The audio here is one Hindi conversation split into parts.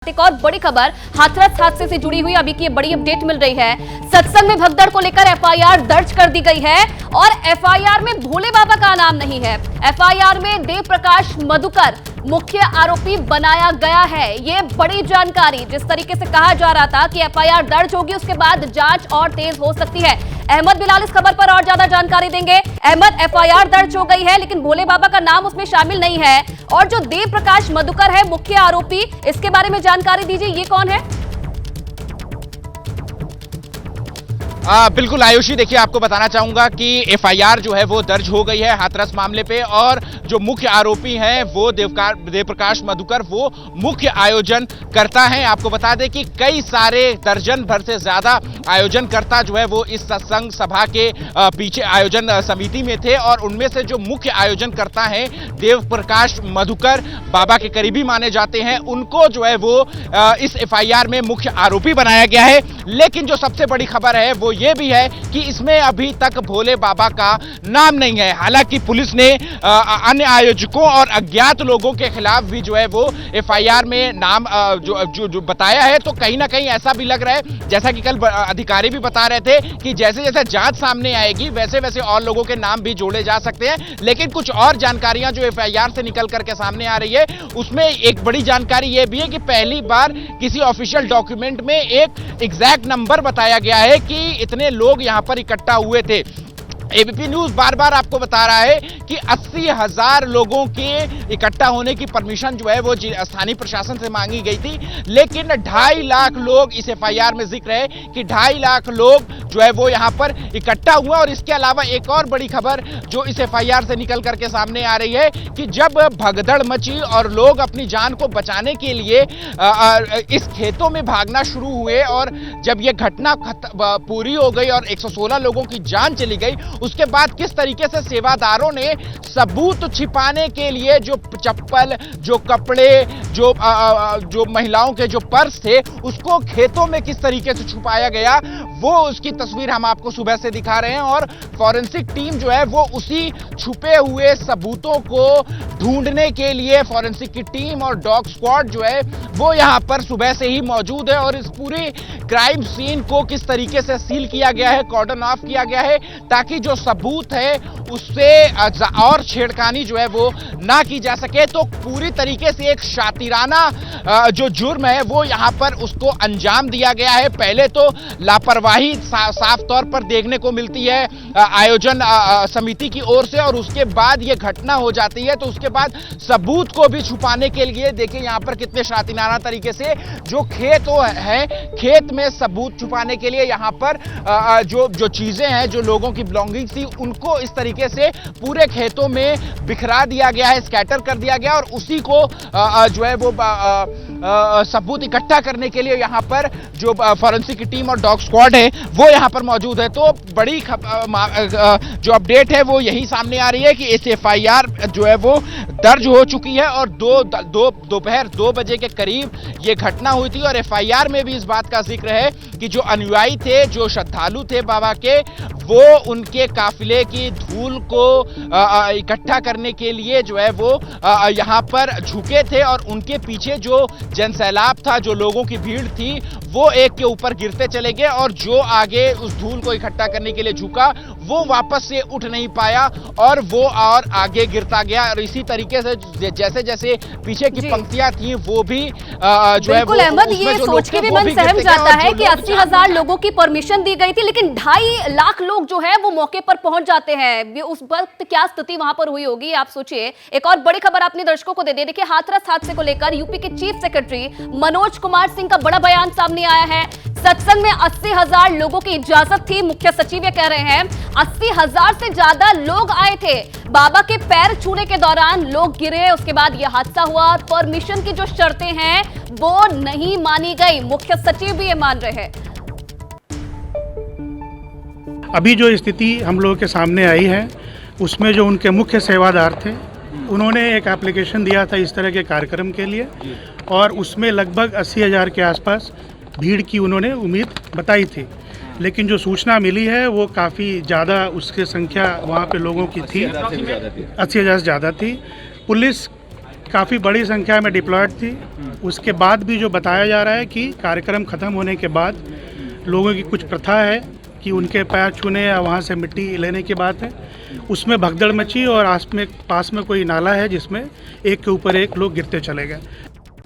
एक और बड़ी खबर हाथरस हादसे से जुड़ी हुई अभी की बड़ी अपडेट मिल रही है। सत्संग में भगदड़ को लेकर एफआईआर दर्ज कर दी गई है और एफआईआर में भोले बाबा का नाम नहीं है। एफआईआर में देव प्रकाश मधुकर मुख्य आरोपी बनाया गया है। ये बड़ी जानकारी, जिस तरीके से कहा जा रहा था कि एफआईआर दर्ज होगी उसके बाद जांच और तेज हो सकती है। अहमद बिलाल इस खबर पर और ज्यादा जानकारी देंगे। अहमद, एफआईआर दर्ज हो गई है लेकिन भोले बाबा का नाम उसमें शामिल नहीं है और जो देव प्रकाश मधुकर है मुख्य आरोपी, इसके बारे में जानकारी दीजिए, ये कौन है? बिल्कुल आयुषी, देखिए आपको बताना चाहूंगा कि एफआईआर जो है वो दर्ज हो गई है हाथरस मामले पे और जो मुख्य आरोपी हैं वो देव प्रकाश मधुकर वो मुख्य आयोजन करता है। आपको बता दें कि कई सारे दर्जन भर से ज्यादा आयोजन करता जो है वो इस सत्संग सभा के पीछे आयोजन समिति में थे और उनमें से जो मुख्य आयोजन करता है देव प्रकाश मधुकर बाबा के करीबी माने जाते हैं, उनको जो है वो इस एफआईआर में मुख्य आरोपी बनाया गया है। लेकिन जो सबसे बड़ी खबर है वो ये भी है कि इसमें अभी तक भोले बाबा का नाम नहीं है। हालांकि पुलिस ने अन्य आयोजकों और अज्ञात लोगों के खिलाफ भी जो है वो एफआईआर में नाम जो बताया है, तो कहीं ना कहीं ऐसा भी लग रहा है, जैसा कि कल अधिकारी भी बता रहे थे कि जैसे जैसे जांच सामने आएगी वैसे वैसे और लोगों के नाम भी जोड़े जा सकते हैं। लेकिन कुछ और जानकारियां जो एफआईआर से निकल करके सामने आ रही है, उसमें एक बड़ी जानकारी यह भी है कि पहली बार किसी ऑफिशियल डॉक्यूमेंट में एक एग्जैक्ट नंबर बताया गया है कि इतने लोग यहां पर इकट्ठा हुए थे। एबीपी न्यूज बार बार आपको बता रहा है कि 80,000 लोगों के इकट्ठा होने की परमिशन जो है वो स्थानीय प्रशासन से मांगी गई थी, लेकिन 2.5 लाख लोग, इस एफआईआर में जिक्र है कि 2.5 लाख लोग जो है वो यहां पर इकट्ठा हुआ। और इसके अलावा एक और बड़ी खबर जो इस एफआईआर से निकल करके सामने आ रही है कि जब भगदड़ मची और लोग अपनी जान को बचाने के लिए इस खेतों में भागना शुरू हुए और जब ये घटना पूरी हो गई और 116 लोगों की जान चली गई, उसके बाद किस तरीके से सेवादारों ने सबूत छिपाने के लिए जो चप्पल, जो कपड़े, जो महिलाओं के जो पर्स थे, उसको खेतों में किस तरीके से छुपाया गया, वो उसकी तस्वीर हम आपको सुबह से दिखा रहे हैं। और फॉरेंसिक टीम जो है वो उसी छुपे हुए सबूतों को ढूंढने के लिए फॉरेंसिक की टीम और डॉग स्क्वाड जो है वो यहां पर सुबह से ही मौजूद है और इस पूरे क्राइम सीन को किस तरीके से सील किया गया है, कॉर्डन ऑफ किया गया है, ताकि जो सबूत है उससे और छेड़खानी जो है वो ना की जा सके। तो पूरी तरीके से एक शातिराना जो जुर्म है वो यहां पर उसको अंजाम दिया गया है। पहले तो लापरवाही साफ तौर पर देखने को मिलती है आयोजन समिति की ओर से और उसके बाद ये घटना हो जाती है, तो उसके बाद सबूत को भी छुपाने के लिए देखिए यहां पर कितने शातिराना तरीके से जो खेत है, खेत में सबूत छुपाने के लिए यहां पर जो चीजें हैं, जो लोगों की बिलोंगिंग्स थी, उनको इस तरीके से पूरे खेतों में बिखरा दिया गया है, स्कैटर कर दिया गया और उसी को जो है वो सबूत इकट्ठा करने के लिए यहां पर जो फॉरेंसिक की टीम और डॉग स्क्वाड है वो यहां पर मौजूद है। तो बड़ी जो अपडेट है वो यही सामने आ रही है कि इस एफआईआर जो है वो दर्ज हो चुकी है और दोपहर 2 बजे के करीब ये घटना हुई थी और एफआईआर में भी इस बात का जिक्र है कि जो अनुयायी थे, जो श्रद्धालु थे बाबा के, वो उनके काफिले की धूल को इकट्ठा करने के लिए जो है वो यहां पर झुके थे और उनके पीछे जो जनसैलाब था, जो लोगों की भीड़ थी, वो एक के ऊपर गिरते चले गए और जो आगे उस धूल को इकट्ठा करने के लिए झुका वो वापस से उठ नहीं पाया और वो और आगे गिरता गया। और इसी तरीके से जैसे जैसे पीछे की पंक्तियां थी वो भी जो है बिल्कुल अहमद, ये सोच के भी मन सहम जाता है कि 80,000 लोगों की परमिशन दी गई थी लेकिन 2.5 लाख लोग जो है वो मौके पर पहुंच जाते हैं। उस वक्त क्या स्थिति वहां पर हुई होगी, आप सोचिए। एक और बड़ी खबर अपने दर्शकों को दे दे। देखिए, हाथरस हादसे को लेकर यूपी के चीफ सेक्रेटरी मनोज कुमार सिंह का बड़ा बयान सामने आया है। सत्संग में 80,000 लोगों की इजाजत थी, मुख्य सचिव ये कह रहे हैं 80,000 से ज्यादा लोग आए थे। बाबा के पैर छूने के दौरान लोग गिरे, उसके बाद यह हादसा हुआ। परमिशन की जो शर्तें हैं वो नहीं मानी गई, मुख्य सचिव भी ये मान रहे हैं। अभी जो स्थिति हम लोगों के सामने आई है उसमें जो उनके मुख्य सेवादार थे, उन्होंने एक एप्लीकेशन दिया था इस तरह के कार्यक्रम के लिए और उसमें लगभग 80,000 के आसपास भीड़ की उन्होंने उम्मीद बताई थी। लेकिन जो सूचना मिली है वो काफ़ी ज़्यादा, उसकी संख्या वहाँ पे लोगों की थी, 80,000 से ज़्यादा थी। पुलिस काफ़ी बड़ी संख्या में डिप्लॉयड थी। उसके बाद भी जो बताया जा रहा है कि कार्यक्रम ख़त्म होने के बाद लोगों की कुछ प्रथा है कि उनके पैर छूने या वहाँ से मिट्टी लेने की बात है, उसमें भगदड़ मची और पास में कोई नाला है जिसमें एक के ऊपर एक लोग गिरते चले गए।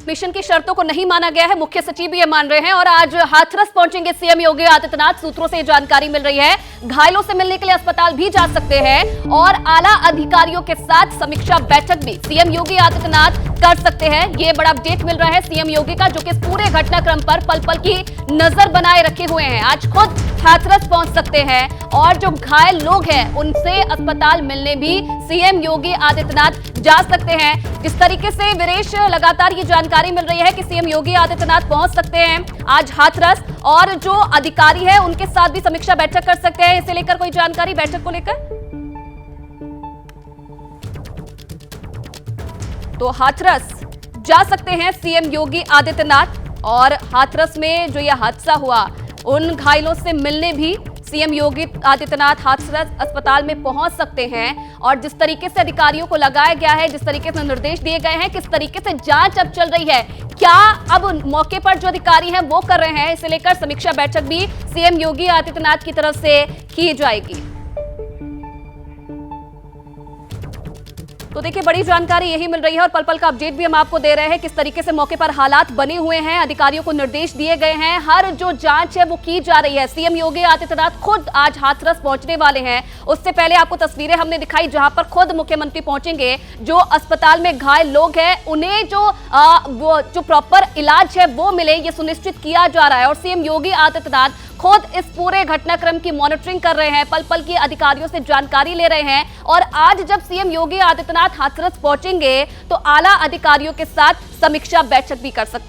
मिशन की शर्तों को नहीं माना गया है, मुख्य सचिव भी ये मान रहे हैं और आज हाथरस पहुंचेंगे सीएम योगी आदित्यनाथ। सूत्रों से ये जानकारी मिल रही है, घायलों से मिलने के लिए अस्पताल भी जा सकते हैं और आला अधिकारियों के साथ समीक्षा बैठक भी सीएम योगी आदित्यनाथ कर सकते हैं। ये बड़ा अपडेट मिल रहा है सीएम योगी का, जो कि इस पूरे घटनाक्रम पर पल पल की नजर बनाए रखे हुए हैं। आज खुद हाथरस पहुंच सकते हैं और जो घायल लोग हैं उनसे अस्पताल मिलने भी सीएम योगी आदित्यनाथ जा सकते हैं। जिस तरीके से वीरेश लगातार ये जानकारी मिल रही है कि सीएम योगी आदित्यनाथ पहुंच सकते हैं आज हाथरस और जो अधिकारी है उनके साथ भी समीक्षा बैठक कर सकते हैं। इसे लेकर कोई जानकारी बैठक को लेकर तो हाथरस जा सकते हैं सीएम योगी आदित्यनाथ और हाथरस में जो यह हादसा हुआ उन घायलों से मिलने भी सीएम योगी आदित्यनाथ हाथरस अस्पताल में पहुंच सकते हैं। और जिस तरीके से अधिकारियों को लगाया गया है, जिस तरीके से निर्देश दिए गए हैं, किस तरीके से जांच अब चल रही है, क्या अब मौके पर जो अधिकारी हैं वो कर रहे हैं, इसे लेकर समीक्षा बैठक भी सीएम योगी आदित्यनाथ की तरफ से की जाएगी। तो देखिए बड़ी जानकारी यही मिल रही है और पल पल का अपडेट भी हम आपको दे रहे हैं किस तरीके से मौके पर हालात बने हुए हैं। अधिकारियों को निर्देश दिए गए हैं, हर जो जांच है वो की जा रही है। सीएम योगी आदित्यनाथ खुद आज हाथरस पहुंचने वाले हैं। उससे पहले आपको तस्वीरें हमने दिखाई जहां पर खुद मुख्यमंत्री पहुंचेंगे। जो अस्पताल में घायल लोग हैं उन्हें जो प्रॉपर इलाज है वो मिले, ये सुनिश्चित किया जा रहा है। और सीएम योगी आदित्यनाथ खुद इस पूरे घटनाक्रम की मॉनिटरिंग कर रहे हैं, पल पल की अधिकारियों से जानकारी ले रहे हैं। और आज जब सीएम योगी आदित्यनाथ हाथरस पहुंचेंगे तो आला अधिकारियों के साथ समीक्षा बैठक भी कर सकते हैं।